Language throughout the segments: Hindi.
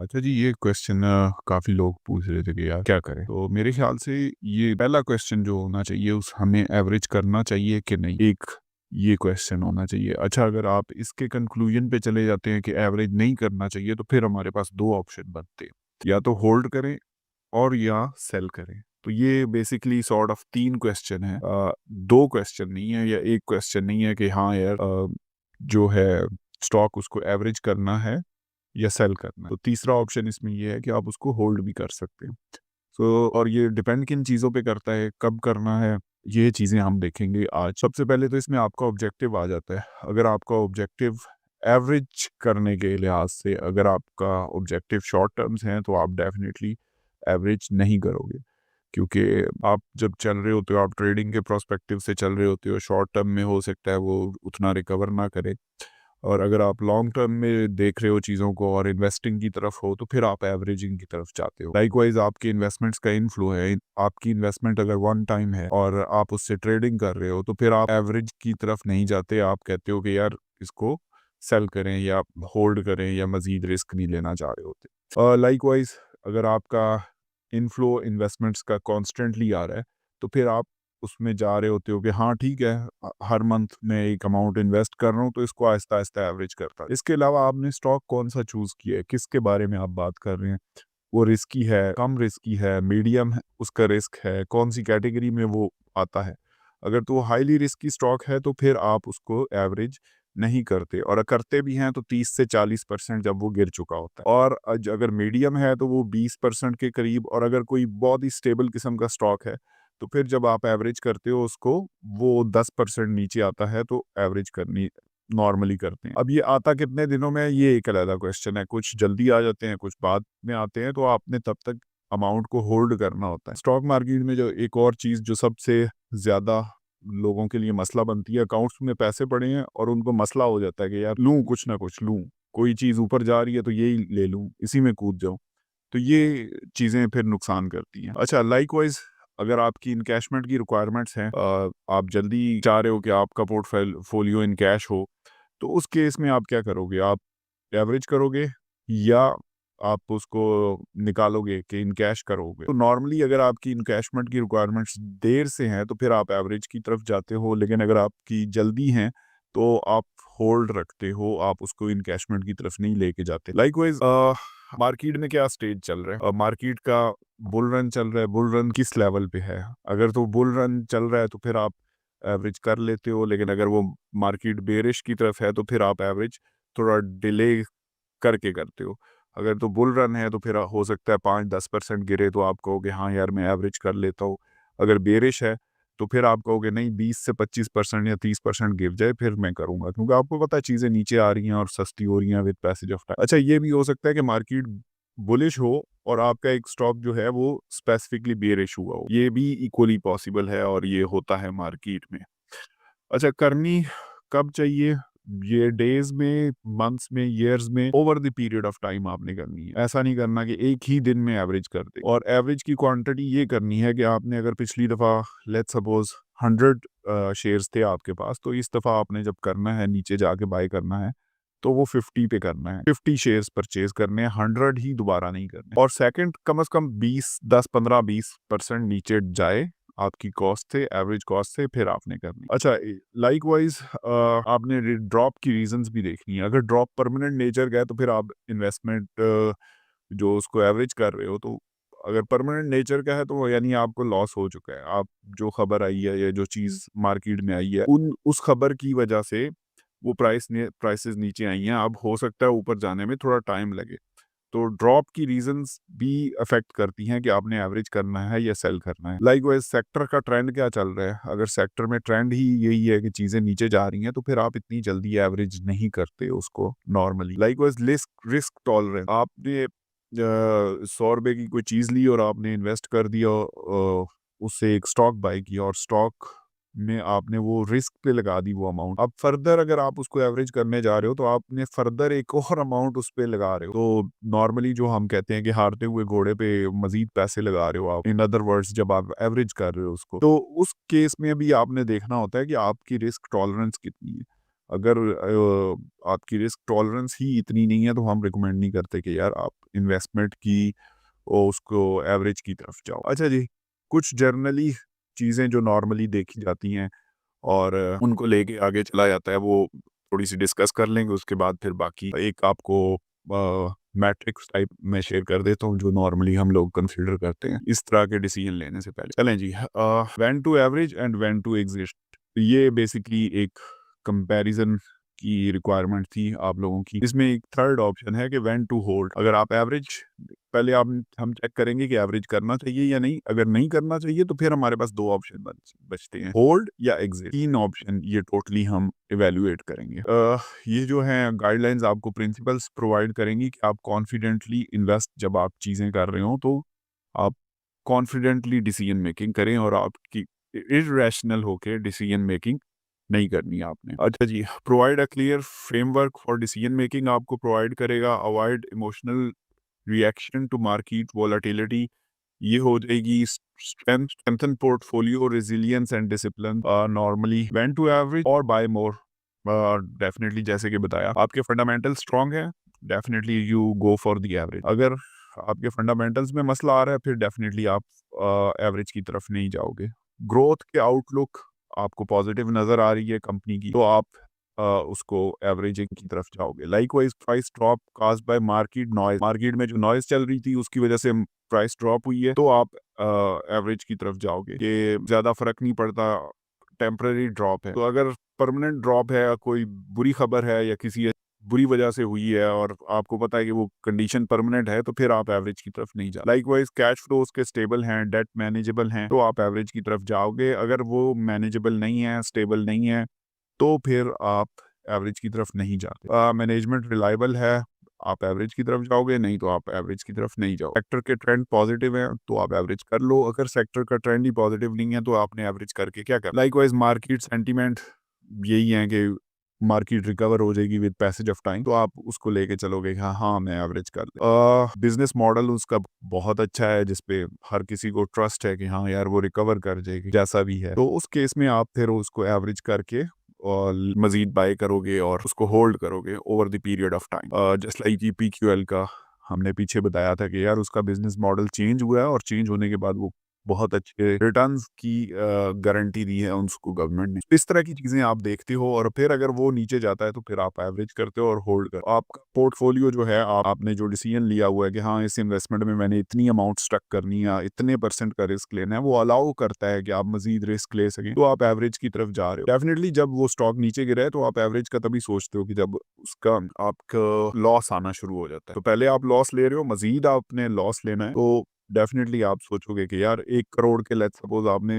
अच्छा जी, ये क्वेश्चन काफ़ी लोग पूछ रहे थे कि यार क्या करें? तो मेरे ख़्याल से ये पहला क्वेश्चन जो होना चाहिए उस हमें एवरेज करना चाहिए कि नहीं? एक ये क्वेश्चन होना चाहिए। अच्छा, अगर आप इसके कंक्लूजन पे चले जाते हैं कि एवरेज नहीं करना चाहिए, तो फिर हमारे पास 2 ऑप्शन बनते हैं। या तो होल्ड करें और या सेल करें। तो ये बेसिकली सॉर्ट ऑफ 3 क्वेश्चन हैं। 2 क्वेश्चन नहीं है या 1 क्वेश्चन नहीं है कि हाँ यार, जो है स्टॉक उसको एवरेज करना है या सेल करना है। तो तीसरा ऑप्शन इसमें ये है कि आप उसको होल्ड भी कर सकते हैं। सो और ये डिपेंड किन चीज़ों पे करता है, कब करना है, ये चीज़ें हम देखेंगे आज। सबसे पहले तो इसमें आपका ऑब्जेक्टिव आ जाता है। अगर आपका ऑब्जेक्टिव एवरेज करने के लिहाज से अगर आपका ऑब्जेक्टिव शॉर्ट टर्म्स हैं, तो आप डेफ़िनिटली एवरेज नहीं करोगे। क्योंकि आप जब चल रहे होते हो, आप ट्रेडिंग के प्रोस्पेक्टिव से चल रहे होते हो, शॉर्ट टर्म में हो सकता है वो उतना रिकवर ना करे। और अगर आप लॉन्ग टर्म में देख रहे हो चीज़ों को और इन्वेस्टिंग की तरफ हो, तो फिर आप एवरेजिंग की तरफ जाते हो। लाइकवाइज आपकी इन्वेस्टमेंट्स का इनफ्लो है, आपकी इन्वेस्टमेंट अगर वन टाइम है और आप उससे ट्रेडिंग कर रहे हो, तो फिर आप एवरेज की तरफ नहीं जाते। आप कहते हो कि यार इसको सेल करें या होल्ड करें या मज़ीद रिस्क नहीं लेना चाह रहे होते। लाइकवाइज अगर आपका इनफ्लो इन्वेस्टमेंट्स का कॉन्स्टेंटली आ रहा है, तो फिर आप उसमें जा रहे होते हो कि हाँ ठीक है, हर मंथ मैं एक अमाउंट इन्वेस्ट कर रहा हूँ, तो इसको आहिस्ता आहिस्ता एवरेज करता है। इसके अलावा आपने स्टॉक कौन सा चूज़ किया है, किसके बारे में आप बात कर रहे हैं, वो रिस्की है, कम रिस्की है, मीडियम है, उसका रिस्क है, कौन सी कैटेगरी में वो आता है। अगर तो वो हाईली रिस्की स्टॉक है, तो फिर आप उसको एवरेज नहीं करते, और करते भी हैं तो 30 से 40% जब वो गिर चुका होता है। और अगर मीडियम है तो वो 20% के करीब, और अगर कोई बहुत ही स्टेबल किस्म का स्टॉक है, तो फिर जब आप एवरेज करते हो उसको, वो 10% नीचे आता है, तो एवरेज करनी नॉर्मली करते हैं। अब ये आता कितने दिनों में, ये एक अलग क्वेश्चन है। कुछ जल्दी आ जाते हैं, कुछ बाद में आते हैं, तो आपने तब तक अमाउंट को होल्ड करना होता है। स्टॉक मार्केट में जो एक और चीज़ जो सबसे ज़्यादा लोगों के लिए मसला बनती है, अकाउंट्स में पैसे पड़े हैं और उनको मसला हो जाता है कि यार लूँ कुछ ना कुछ लूँ, कोई चीज़ ऊपर जा रही है तो यही ले लूँ, इसी में कूद जाऊँ। तो ये चीज़ें फिर नुकसान करती हैं। अच्छा, लाइकवाइज़ अगर आपकी इनकैशमेंट की रिक्वायरमेंट्स हैं, आप जल्दी चाह रहे हो कि आपका पोर्टफोलियो इन कैश हो, तो उस केस में आप क्या करोगे? आप एवरेज करोगे या आप उसको निकालोगे कि इन कैश करोगे? तो नॉर्मली अगर आपकी इनकैशमेंट की रिक्वायरमेंट्स देर से हैं, तो फिर आप एवरेज की तरफ जाते हो, लेकिन अगर आपकी जल्दी हैं, तो आप होल्ड रखते हो, आप उसको इनकैशमेंट की तरफ नहीं लेके जाते। लाइकवाइज़ मार्केट में क्या स्टेज चल रहा है? मार्केट का बुल रन चल रहा है, बुल रन किस लेवल पे है? अगर तो बुल रन चल रहा है, तो फिर आप एवरेज कर लेते हो, लेकिन अगर वो मार्केट बेरिश की तरफ है, तो फिर आप एवरेज थोड़ा डिले करके करते हो। अगर तो बुल रन है, तो फिर हो सकता है 5-10% गिरे, तो आप कहोगे हाँ यार मैं एवरेज कर लेता हूँ। अगर बेरिश है, तो फिर आप कहोगे नहीं, 20 से 25% या 30% गिर जाए फिर मैं करूँगा, क्योंकि आपको पता है चीज़ें नीचे आ रही हैं और सस्ती हो रही हैं विद पैसेज ऑफ टाइम। अच्छा, ये भी हो सकता है कि मार्केट बुलिश हो और आपका एक स्टॉक जो है वो स्पेसिफिकली बेरिश हुआ हो। ये भी इक्वली पॉसिबल है और ये होता है मार्केट में। अच्छा, करनी कब चाहिए? ये डेज़ में, मंथ्स में, ईयर्स में, over the period of time आपने करनी है। ऐसा नहीं करना कि एक ही दिन में एवरेज कर दे। और एवरेज की क्वांटिटी ये करनी है कि आपने अगर पिछली दफ़ा लेट्स सपोज़ 100 शेयर्स थे आपके पास, तो इस दफ़ा आपने जब करना है, नीचे जाके बाय करना है, तो वो 50 पे करना है। 50 शेयर्स परचेज़ करने हैं, 100 ही दोबारा नहीं करने। और सेकंड कम से कम 20, 10, 15, 20% नीचे जाए आपकी कॉस्ट से, एवरेज कॉस्ट से, फिर आपने करनी। अच्छा, लाइकवाइज आपने ड्रॉप की रीजंस भी देखनी है। अगर ड्रॉप परमानेंट नेचर का है, तो फिर आप इन्वेस्टमेंट जो उसको एवरेज कर रहे हो, तो अगर परमानेंट नेचर का है, तो यानी आपको लॉस हो चुका है। आप जो खबर आई है या जो चीज़ मार्केट में आई है, उस खबर की वजह से वो प्राइसेस नीचे आई हैं। अब हो सकता है ऊपर जाने में थोड़ा टाइम लगे। तो ड्रॉप की रीजंस भी अफेक्ट करती हैं कि आपने एवरेज करना है या सेल करना है। लाइकवाइज सेक्टर का ट्रेंड क्या चल रहा है? अगर सेक्टर में ट्रेंड ही यही है कि चीज़ें नीचे जा रही हैं, तो फिर आप इतनी जल्दी एवरेज नहीं करते उसको नॉर्मली। लाइकवाइज रिस्क टॉलरेंस, आपने 100 रुपए की कोई चीज़ ली और आपने इन्वेस्ट कर दिया, उससे एक स्टॉक बाय किया और स्टॉक में आपने वो रिस्क पे लगा दी वो अमाउंट। अब फर्दर अगर आप उसको एवरेज करने जा रहे हो, तो आपने फर्दर एक और अमाउंट उस पे लगा रहे हो। तो नॉर्मली जो हम कहते हैं कि हारते हुए घोड़े पे मजीद पैसे लगा रहे हो आप, इन अदर वर्ड्स जब आप एवरेज कर रहे हो उसको, तो उस केस में भी आपने देखना होता है कि आपकी रिस्क टॉलरेंस कितनी है। अगर आपकी रिस्क टॉलरेंस ही इतनी नहीं है तो हम रिकमेंड नहीं करते कि यार आप इन्वेस्टमेंट की और उसको एवरेज की तरफ जाओ। अच्छा जी, कुछ जर्नली चीज़ें जो नॉर्मली देखी जाती हैं और उनको लेके आगे चला जाता है, वो थोड़ी-सी डिस्कस कर लेंगे, उसके बाद फिर बाकी एक आपको मैट्रिक्स टाइप मैं शेयर कर देता हूँ, जो नॉर्मली हम लोग कंसीडर करते हैं इस तरह के डिसीजन लेने से पहले। चलें जी, when to average and when to exit, ये बेसिकली एक कंपैरिजन की रिक्वायरमेंट थी आप लोगों की। इसमें एक थर्ड ऑप्शन है कि व्हेन टू होल्ड। अगर आप एवरेज पहले आप हम चेक करेंगे कि एवरेज करना चाहिए या नहीं। अगर नहीं करना चाहिए तो फिर हमारे पास 2 ऑप्शन बचते हैं, होल्ड या एग्जिट। 3 ऑप्शन ये टोटली हम इवैल्यूएट करेंगे। ये जो है गाइडलाइंस आपको प्रिंसिपल्स प्रोवाइड करेंगी कि आप कॉन्फिडेंटली इन्वेस्ट जब आप चीज़ें कर रहे हो तो आप कॉन्फिडेंटली डिसीजन मेकिंग करें और आपकी इर्रेशनल होके डिसीजन मेकिंग नहीं करनी है आपने। अच्छा जी, provide a clear framework for decision making आपको प्रोवाइड करेगा। Avoid emotional reaction to market volatility, ये हो जाएगी। Strengthen portfolio resilience and discipline. Normally when to average और बाय मोर, डेफिनेटली जैसे कि बताया आपके फंडामेंटल स्ट्रांग है, definitely you go for the average. अगर आपके फंडामेंटल्स में मसला आ रहा है फिर डेफिनेटली आप एवरेज की तरफ नहीं जाओगे। ग्रोथ के आउटलुक आपको पॉजिटिव नज़र आ रही है कंपनी की तो आप उसको एवरेजिंग की तरफ जाओगे। Likewise price drop caused by market noise, market में जो नॉइज चल रही थी उसकी वजह से प्राइस ड्रॉप हुई है तो आप एवरेज की तरफ जाओगे। ये ज़्यादा फर्क नहीं पड़ता, टेम्पररी ड्रॉप है। तो अगर परमानेंट ड्रॉप है, कोई बुरी खबर है या किसी बुरी वजह से हुई है और आपको पता है कि वो कंडीशन परमानेंट है तो फिर आप एवरेज की तरफ नहीं जा। लाइकवाइज कैश फ्लोज के स्टेबल हैं, डेट मैनेजेबल हैं तो आप एवरेज की तरफ जाओगे। अगर वो मैनेजेबल नहीं है, स्टेबल नहीं है तो फिर आप एवरेज की तरफ नहीं जाते। मैनेजमेंट रिलायबल है, आप एवरेज की तरफ जाओगे, नहीं तो आप एवरेज की तरफ नहीं जाओ। सेक्टर के ट्रेंड पॉजिटिव है तो आप एवरेज कर लो। अगर सेक्टर का ट्रेंड ही पॉजिटिव नहीं है तो आपने एवरेज करके क्या कर। लाइकवाइज मार्केट सेंटीमेंट यही है कि मार्केट रिकवर हो जाएगी विद पैसेज ऑफ टाइम तो आप उसको लेके चलोगे कि हाँ मैं एवरेज कर ले। बिजनेस मॉडल उसका बहुत अच्छा है जिसपे हर किसी को ट्रस्ट है कि हाँ यार वो रिकवर कर जाएगी जैसा भी है, तो उस केस में आप फिर उसको एवरेज करके और मजीद बाय करोगे और उसको होल्ड करोगे over the period of time. Just like ये PQL का हमने पीछे बताया था कि यार उसका बिजनेस मॉडल चेंज हुआ है और चेंज होने के बाद वो बहुत अच्छे रिटर्न्स की गारंटी दी है उसको गवर्नमेंट ने। इस तरह की चीज़ें आप देखते हो और फिर अगर वो नीचे जाता है तो फिर आप एवरेज करते हो और होल्ड कर। आपका पोर्टफोलियो जो है आपने जो डिसीजन लिया हुआ है कि हाँ इस इन्वेस्टमेंट में मैंने इतनी अमाउंट स्टक करनी है, इतने % का रिस्क लेना है, वो अलाउ करता है कि आप मजीद रिस्क ले सकें तो आप एवरेज की तरफ जा रहे हो। डेफिनेटली जब वो स्टॉक नीचे गिरा है तो आप एवरेज का तभी सोचते हो कि जब उसका आपका लॉस आना शुरू हो जाता है। तो पहले आप लॉस ले रहे हो, मजीद आपने लॉस लेना है तो डेफिनेटली आप सोचोगे कि यार 1 करोड़ के लेट्स सपोज आपने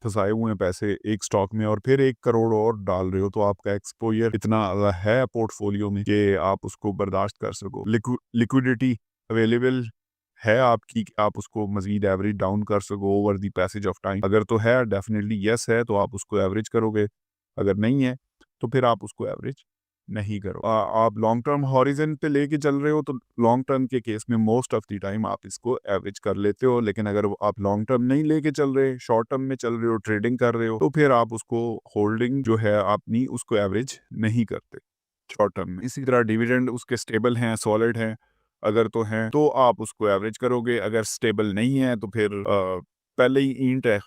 फंसाए हुए हैं पैसे एक स्टॉक में और फिर 1 करोड़ और डाल रहे हो तो आपका एक्सपोजर इतना है पोर्टफोलियो में कि आप उसको बर्दाश्त कर सको। लिक्विडिटी अवेलेबल है आपकी कि आप उसको मजीद एवरेज डाउन कर सको over the passage of time. अगर तो है डेफिनेटली यस है तो आप उसको एवरेज करोगे, अगर नहीं है तो फिर आप उसको एवरेज नहीं करो। आप लॉन्ग टर्म हॉरिजन पे लेके चल रहे हो तो लॉन्ग टर्म के केस में मोस्ट ऑफ द टाइम आप इसको एवरेज कर लेते हो। लेकिन अगर आप लॉन्ग टर्म नहीं लेके चल रहे, शॉर्ट टर्म में चल रहे हो, ट्रेडिंग कर रहे हो तो फिर आप उसको होल्डिंग जो है अपनी उसको एवरेज नहीं करते शॉर्ट टर्म में। इसी तरह डिविडेंड उसके स्टेबल हैं, सॉलिड हैं, अगर तो हैं तो आप उसको एवरेज करोगे। अगर स्टेबल नहीं है तो फिर पहले ही ईंट है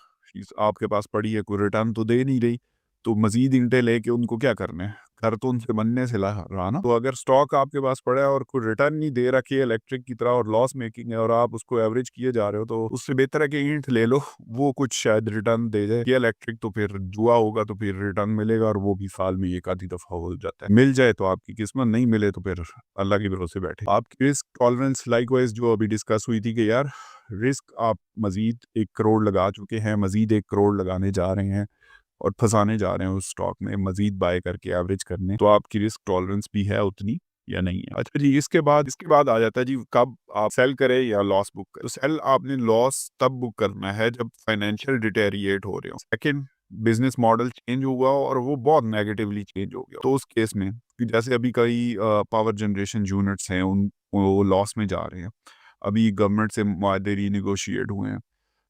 आपके पास पड़ी है, कोई रिटर्न तो दे नहीं रही, तो मजीद ईंटें लेके उनको क्या करना है, घर तो उनसे बनने से रहा ना। तो अगर स्टॉक आपके पास पड़ा है और कोई रिटर्न नहीं दे रखी है इलेक्ट्रिक की तरह और लॉस मेकिंग है और आप उसको एवरेज किए जा रहे हो तो उससे बेहतर है कि ईंट ले लो, वो कुछ शायद रिटर्न दे जाए। ये इलेक्ट्रिक तो फिर जुआ होगा तो फिर रिटर्न मिलेगा और वो भी साल में एक आधी दफा हो जाता है। मिल जाए तो आपकी किस्मत, नहीं मिले तो फिर अल्लाह के भरोसे बैठे। आपकी रिस्क टॉलरेंस लाइकवाइज जो अभी डिस्कस हुई थी कि यार रिस्क आप मजीद 1 करोड़ लगा चुके हैं, मजीद 1 करोड़ लगाने जा रहे हैं और फंसाने जा रहे हैं उस स्टॉक में मजीद बाय करके एवरेज करने, तो आपकी रिस्क टॉलरेंस भी है उतनी या नहीं है। अच्छा जी, इसके बाद आ जाता है जी कब आप सेल करें या लॉस बुक करें। तो सेल आपने लॉस तब बुक करना है जब फाइनेंशियल डिटेरिएट हो रहे हो। सेकंड, बिजनेस मॉडल चेंज हुआ और वो बहुत नेगेटिवली चेंज हो गया, तो उस केस में कि जैसे अभी कई पावर जनरेशन यूनिट्स हैं उन वो लॉस में जा रहे हैं, अभी गवर्नमेंट से मुआहदे रीनेगोशिएट हुए हैं,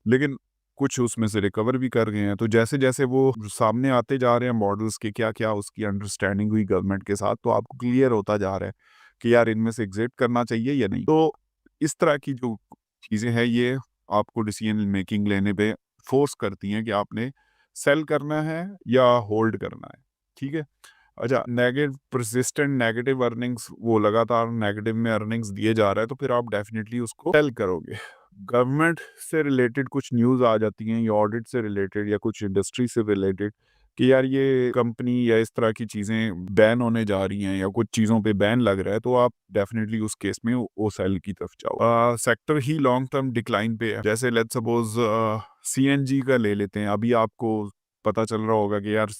लेकिन कुछ उसमें से रिकवर भी कर गए हैं। तो जैसे-जैसे वो सामने आते जा रहे हैं मॉडल्स के क्या-क्या उसकी अंडरस्टैंडिंग हुई गवर्नमेंट के साथ, तो आपको क्लियर होता जा रहा है कि यार इनमें से एग्ज़िट करना चाहिए या नहीं। तो इस तरह की जो चीज़ें हैं ये आपको डिसीजन मेकिंग लेने पे फ़ोर्स करती हैं कि आपने सेल करना है या होल्ड करना है। ठीक है? अच्छा, परसिस्टेंट नेगेटिव अर्निंग्स, वो लगातार नेगेटिव में अर्निंग्स दिए जा रहा है, तो फिर आप डेफिनिटली उसको सेल करोगे। गवर्नमेंट से रिलेटेड कुछ न्यूज़ आ जाती हैं या ऑडिट से रिलेटेड या कुछ इंडस्ट्री से रिलेटेड कि यार ये कंपनी या इस तरह की चीज़ें बैन होने जा रही हैं या कुछ चीज़ों पे बैन लग रहा है, तो आप डेफिनिटली उस केस में वो सेल की तरफ जाओ। सेक्टर ही लॉन्ग टर्म डिक्लाइन पे है। जैसे लेट्स सपोज सीएनजी का ले लेते हैं। अभी आपको पता चल रहा होगा कि यार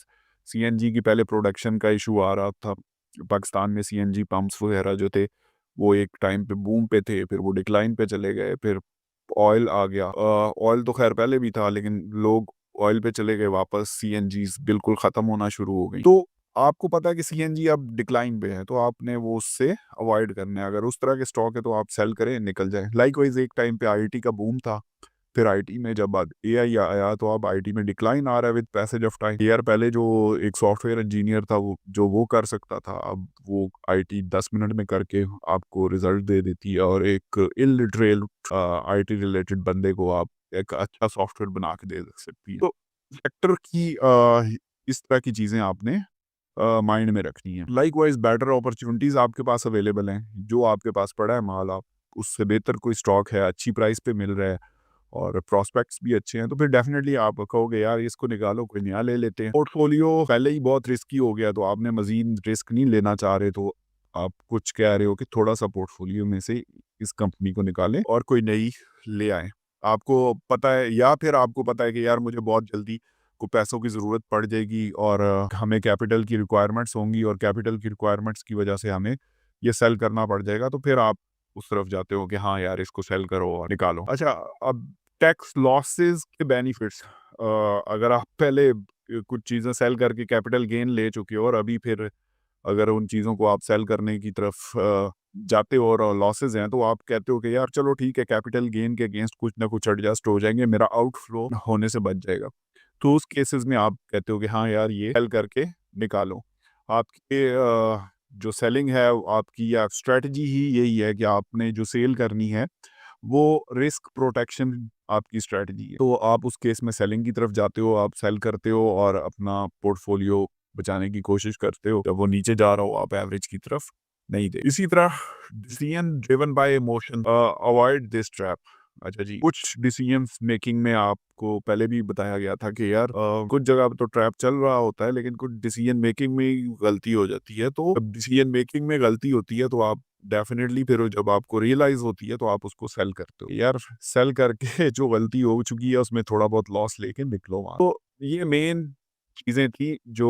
सीएनजी की पहले प्रोडक्शन का इशू आ रहा था। पाकिस्तान में सीएनजी पंप्स वगैरह जो थे, वो एक टाइम पे बूम पे थे, फिर वो डिक्लाइन पे चले गए, फिर ऑयल आ गया। ऑयल तो खैर पहले भी था, लेकिन लोग ऑयल पे चले गए वापस, सीएनजीज़ बिल्कुल ख़त्म होना शुरू हो गई। तो आपको पता है कि सीएनजी अब डिक्लाइन पे है, तो आपने वो उससे अवॉइड करना है। अगर उस तरह के स्टॉक है तो आप सेल करें, निकल जाएँ। लाइकवाइज़ एक टाइम पे आईटी का बूम था। फिर आईटी में जब बाद एआई आया, तो अब आईटी में डिक्लाइन आ रहा है विद पैसेज ऑफ टाइम। यार पहले जो एक सॉफ्टवेयर इंजीनियर था, वो कर सकता था, अब वो आईटी 10 मिनट में करके आपको रिजल्ट दे देती है, और एक इलिटरेट आईटी रिलेटेड बंदे को आप एक अच्छा सॉफ्टवेयर बना के दे सकती है। तो सेक्टर की इस तरह की चीज़ें आपने माइंड में रखनी है। लाइकवाइज बेटर अपॉर्चुनिटीज़ आपके पास अवेलेबल हैं। जो आपके पास पड़ा है माल, आप उससे बेहतर कोई स्टॉक है, अच्छी प्राइस पे मिल रहा है और प्रॉस्पेक्ट्स भी अच्छे हैं, तो फिर डेफिनेटली आप कहोगे यार इसको निकालो, कोई नया ले लेते हैं। पोर्टफोलियो पहले ही बहुत रिस्की हो गया, तो आपने मज़ीद रिस्क नहीं लेना चाह रहे, तो आप कुछ कह रहे हो कि थोड़ा-सा पोर्टफोलियो में से इस कंपनी को निकालें और कोई नई ले आएँ। आपको पता है, या फिर आपको पता है कि यार मुझे बहुत जल्दी को पैसों की ज़रूरत पड़ जाएगी और हमें कैपिटल की रिक्वायरमेंट्स होंगी, और कैपिटल की रिक्वायरमेंट्स की वजह से हमें ये सेल करना पड़ जाएगा, तो फिर आप उस तरफ जाते हो कि हाँ यार इसको सेल करो और निकालो। अच्छा, अब टैक्स लॉसेस के बेनिफिट्स, अगर आप पहले कुछ चीज़ें सेल करके कैपिटल गेन ले चुके हो और अभी फिर अगर उन चीज़ों को आप सेल करने की तरफ जाते हो और लॉसेस हैं, तो आप कहते हो कि यार चलो ठीक है, कैपिटल गेन के अगेंस्ट कुछ ना कुछ एडजस्ट हो जाएंगे, मेरा आउटफ्लो होने से बच जाएगा। तो उस केसेस में आप कहते हो कि हाँ यार ये सेल करके निकालो। आपके जो सेलिंग है आपकी, या स्ट्रेटजी ही यही है कि आपने जो सेल करनी है वो रिस्क प्रोटेक्शन आपकी स्ट्रेटजी है। तो आप उस केस में सेलिंग की तरफ जाते हो, आप सेल करते हो और अपना पोर्टफोलियो बचाने की कोशिश करते हो। जब वो नीचे जा रहा हो, आप एवरेज की तरफ नहीं दे। इसी तरह decision driven by emotion, avoid this trap. अच्छा जी, कुछ डिसीजंस मेकिंग में आपको पहले भी बताया गया था कि यार कुछ जगह पे तो ट्रैप चल रहा होता है, लेकिन कुछ डिसीजन मेकिंग में ही गलती हो जाती है। तो जब डिसीजन मेकिंग में गलती होती है, तो आप डेफिनेटली फिर जब आपको रियलाइज होती है, तो आप उसको सेल करते हो। यार सेल करके जो गलती हो चुकी है उसमें थोड़ा बहुत लॉस लेके निकलो वहां। तो ये मेन चीज़ें थी जो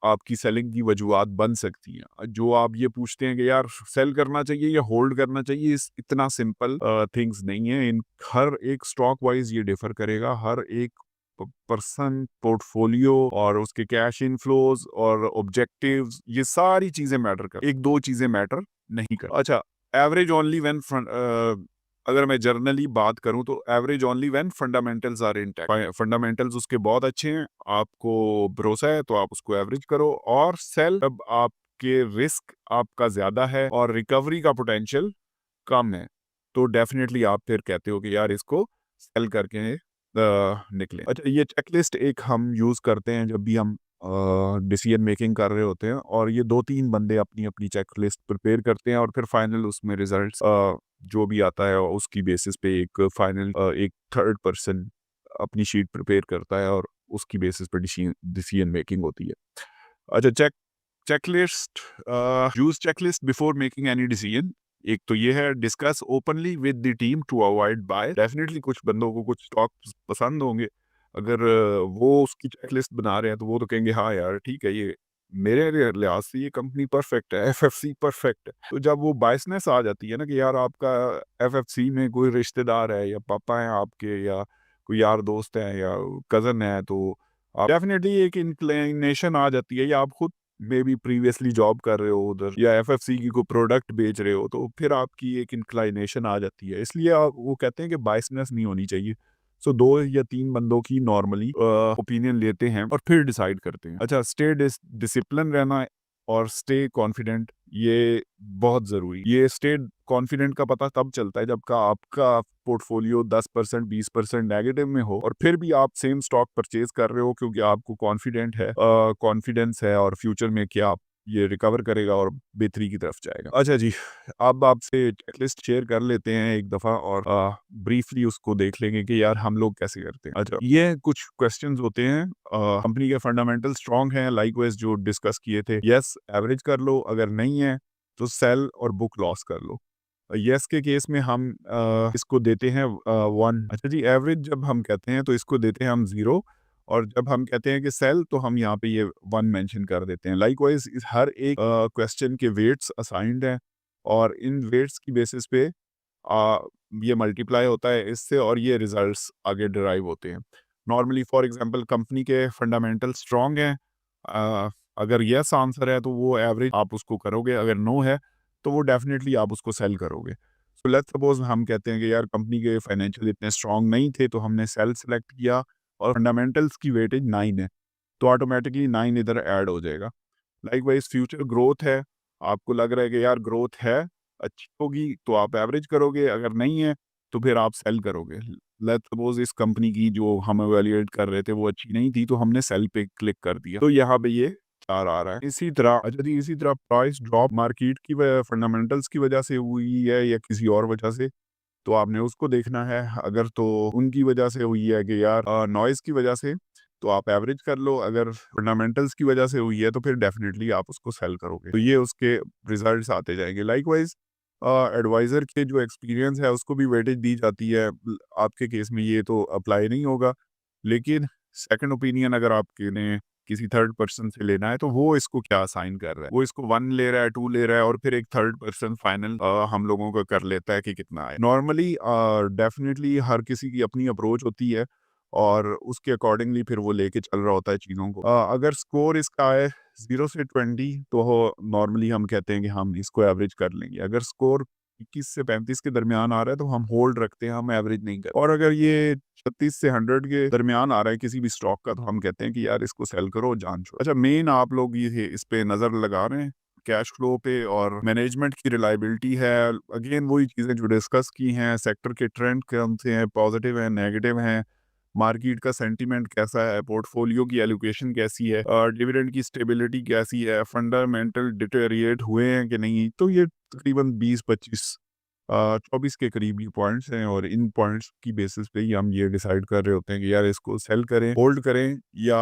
आपकी सेलिंग की वजूहात बन सकती हैं। जो आप ये पूछते हैं कि यार सेल करना चाहिए या होल्ड करना चाहिए, इस इतना सिंपल थिंग्स नहीं है। इन हर एक स्टॉक वाइज ये डिफर करेगा। हर एक पर्सन, पोर्टफोलियो और उसके कैश इनफ्लोज और ऑब्जेक्टिव्स, ये सारी चीज़ें मैटर कर, एक दो चीज़ें मैटर नहीं कर। अच्छा, एवरेज ओनली व्हेन अगर मैं जर्नली बात करूं, तो average only when fundamentals are intact. Fundamentals उसके बहुत अच्छे हैं, आपको भरोसा है, तो आप उसको एवरेज करो। और सेल जब आपके रिस्क आपका ज्यादा है और रिकवरी का पोटेंशियल कम है, तो डेफिनेटली आप फिर कहते हो कि यार इसको सेल करके निकले। अच्छा, ये चेकलिस्ट एक हम यूज करते हैं जब भी हम डिसीजन मेकिंग कर रहे होते हैं, और ये 2-3 बंदे अपनी अपनी चेकलिस्ट प्रिपेयर करते हैं, और फिर फाइनल उसमें रिजल्ट्स जो भी आता है उसकी बेसिस पे एक फाइनल एक थर्ड पर्सन अपनी शीट प्रिपेयर करता है, और उसकी बेसिस पे डिसीजन मेकिंग होती है। अच्छा, checklist, use checklist before making any decision. एक तो ये है, discuss openly with the team to avoid bias. Definitely कुछ बंदों को कुछ स्टॉक पसंद होंगे, अगर वो उसकी चेकलिस्ट बना रहे हैं, तो वो तो कहेंगे हाँ यार ठीक है, ये मेरे लिहाज से ये कंपनी परफेक्ट है, एफएफसी परफेक्ट है। तो जब वो बायसनेस आ जाती है ना कि यार आपका एफएफसी में कोई रिश्तेदार है, या पापा हैं आपके, या कोई यार दोस्त है, या कज़न है, तो आप डेफिनेटली एक इंक्लिनेशन आ जाती है, या आप खुद मे बी प्रीवियसली जॉब कर रहे हो उधर, या एफएफसी की कोई प्रोडक्ट बेच रहे हो, तो फिर आपकी एक इंक्लाइनेशन आ जाती है। इसलिए आप वो कहते हैं कि बायसनेस नहीं होनी चाहिए। सो 2 या 3 बंदों की नॉर्मली ओपिनियन लेते हैं और फिर डिसाइड करते हैं। अच्छा, स्टे डिसिप्लिन रहना और स्टे कॉन्फिडेंट, ये बहुत ज़रूरी। ये स्टे कॉन्फिडेंट का पता तब चलता है जब का आपका पोर्टफोलियो 10% 20% नेगेटिव में हो और फिर भी आप सेम स्टॉक परचेज कर रहे हो क्योंकि आपको कॉन्फिडेंस है और फ्यूचर में क्या ये रिकवर करेगा और बेहतरी की तरफ जाएगा। अच्छा जी, अब आपसे चेकलिस्ट शेयर कर लेते हैं एक दफ़ा और ब्रीफली उसको देख लेंगे कि यार हम लोग कैसे करते हैं। अच्छा, ये कुछ क्वेश्चंस होते हैं। कंपनी के फंडामेंटल स्ट्रांग हैं, लाइकवाइज जो डिस्कस किए थे। यस, एवरेज कर लो, अगर नहीं है तो सेल और बुक लॉस कर लो। यस के केस में हम इसको देते हैं 1। अच्छा जी, एवरेज जब हम कहते हैं तो इसको देते हैं हम 0 और जब हम कहते हैं कि सेल तो हम यहाँ पे ये 1 मेंशन कर देते हैं। लाइकवाइज इस हर एक क्वेश्चन के वेट्स असाइंड हैं और इन वेट्स की बेसिस पे अ, ये मल्टीप्लाई होता है इससे और ये रिजल्ट्स आगे डिराइव होते हैं। नॉर्मली फॉर एग्जांपल कंपनी के फंडामेंटल स्ट्रांग हैं, अ, अगर यस आंसर है तो वो एवरेज आप उसको करोगे, अगर नो है तो वो डेफिनेटली आप उसको सेल करोगे। सो लेट्स सपोज हम कहते हैं कि यार कंपनी के फाइनेंशियल इतने स्ट्रांग नहीं थे तो हमने सेल सेलेक्ट किया और फंडामेंटल्स की वेटेज 9 है, तो ऑटोमेटिकली 9 इधर ऐड हो जाएगा। लाइकवाइज फ्यूचर ग्रोथ है, आपको लग रहा है कि यार ग्रोथ है, अच्छी होगी तो आप एवरेज करोगे, अगर नहीं है तो फिर आप सेल करोगे। लेट्स सपोज इस कंपनी की जो हम इवैल्यूएट कर रहे थे वो अच्छी नहीं थी तो हमने सेल पे क्लिक कर दिया, तो यहाँ पे ये 4 आ रहा है। इसी तरह अच्छा जी, इसी तरह प्राइस ड्रॉप मार्केट की फंडामेंटल्स की वजह से हुई है या किसी और वजह से, तो आपने उसको देखना है। अगर तो उनकी वजह से हुई है कि यार नॉइज़ की वजह से, तो आप एवरेज कर लो, अगर फंडामेंटल्स की वजह से हुई है तो फिर डेफिनेटली आप उसको सेल करोगे। तो ये उसके रिजल्ट्स आते जाएंगे। लाइकवाइज एडवाइज़र के जो एक्सपीरियंस है उसको भी वेटेज दी जाती है। आपके केस में ये तो अप्लाई नहीं होगा, लेकिन सेकंड ओपिनियन अगर आपके ने किसी थर्ड पर्सन से लेना है तो वो इसको क्या असाइन कर रहा है, वो इसको 1 ले रहा है, 2 ले रहा है और फिर एक थर्ड पर्सन फाइनल हम लोगों का कर लेता है कि कितना है। नॉर्मली डेफिनेटली हर किसी की अपनी अप्रोच होती है और उसके अकॉर्डिंगली फिर वो लेके चल रहा होता है चीज़ों को। अगर स्कोर इसका है 0 से 20 तो नॉर्मली हम कहते हैं कि हम इसको एवरेज कर लेंगे। अगर स्कोर 21 से 35 के दरमियान आ रहा है तो हम होल्ड रखते हैं, हम एवरेज नहीं करते। और अगर ये 36 से 100 के दरमियान आ रहा है किसी भी स्टॉक का तो हम कहते हैं कि यार इसको सेल करो, जान छोड़ो। अच्छा, मेन आप लोग ये इस पे नज़र लगा रहे हैं कैश फ्लो पे और मैनेजमेंट की रिलायबिलिटी है। अगेन वही चीज़ें जो डिस्कस की हैं, सेक्टर के ट्रेंड कौन से हैं, पॉजिटिव हैं, नेगेटिव हैं, मार्केट का सेंटीमेंट कैसा है, पोर्टफोलियो की एलोकेशन कैसी है, डिविडेंड की स्टेबिलिटी कैसी है, फंडामेंटल डिटेरिएट हुए हैं कि नहीं। तो ये तकरीबन 20-25 24 के करीब ये पॉइंट्स हैं और इन पॉइंट्स की बेसिस पे ही हम ये डिसाइड कर रहे होते हैं कि यार इसको सेल करें, होल्ड करें या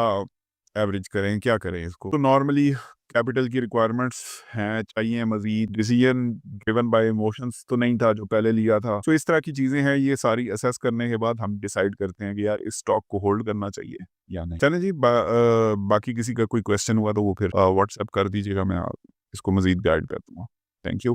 एवरेज करें, क्या करें इसको। तो नॉर्मली कैपिटल की रिक्वायरमेंट्स हैं, चाहिए मजीद। डिसीजन ड्रिवन बाय इमोशंस तो नहीं था जो पहले लिया था। तो इस तरह की चीज़ें हैं, ये सारी असेस करने के बाद हम डिसाइड करते हैं कि यार इस स्टॉक को होल्ड करना चाहिए या नहीं। चलें जी, बाकी किसी का कोई क्वेश्चन हुआ तो वो फिर व्हाट्सएप कर दीजिएगा, मैं इसको मजीद गाइड कर दूंगा। Thank you.